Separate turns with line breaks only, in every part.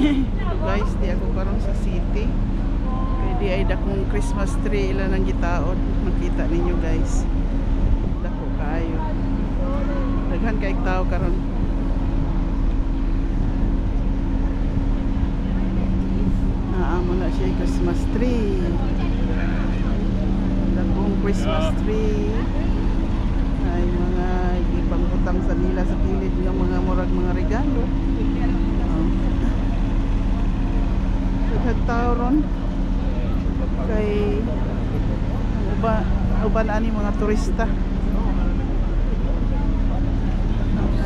Guys, di ako karon sa city. Kaya di ay dakong Christmas tree ilan ang gitaod. Makita ninyo guys. Dako kaayo. Daghan kay tao karon. Naamo na siya Christmas tree. Dakong Christmas tree. Ay mga ipangutang sa nila sa kilid ng mga murag mga regalo. Tao ron kay uban ani mga turista.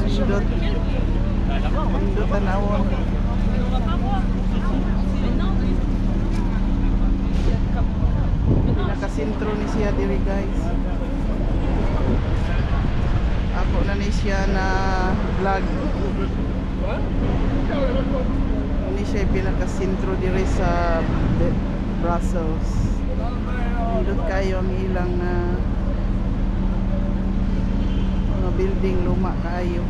Pindot tanawon. Pinakasentro ni siya diri guys. Ako na ni siya na vlog. Ini siya pinakasentro diri sa Brussels. Nindot kayo ang ilang mga building luma kayo.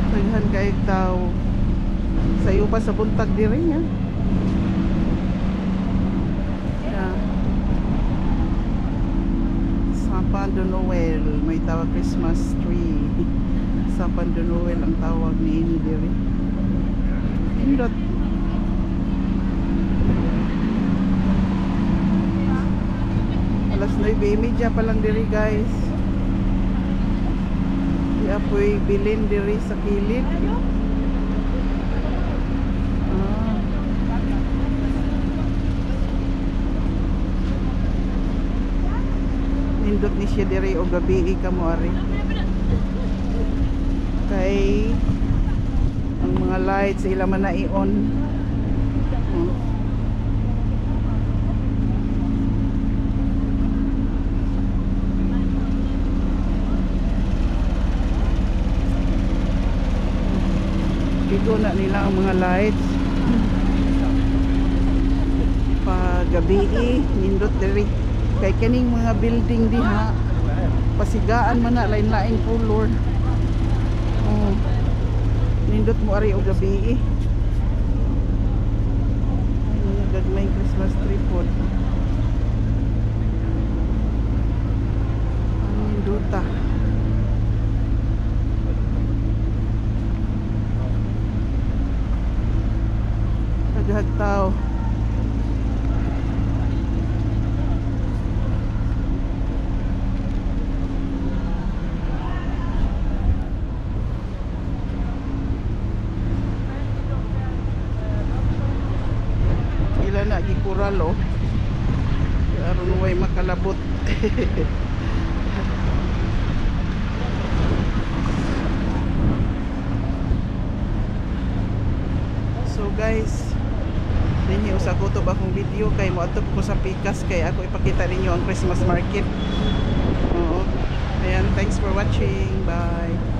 Daghan kayo tao. Sayo pa sa buntag diri niya. Sapan de Noel, may tawag Christmas tree. Sapan de Noel ang tawag ni ini diri. Indot. Alas 9:30 pa lang diri guys. Di apoy bilin diri sa kilid. Nindot ni siya diri o gabi kamo ari kay ang mga lights sila man na i-on. Dito na nila ang mga lights pag gabi nindot diri kay kaning mga building diha pasigaan man na lain-lain color. Nindot mo ari og gabi ay gagmay Christmas tree pod. Nindota daghang tao. Na gikural aron way makalabot. So guys, ninyo sa kutob akong video kay moadto ko sa Pikas kay ako ipakita ninyo ang Christmas market. Oo. Ayan, thanks for watching. Bye.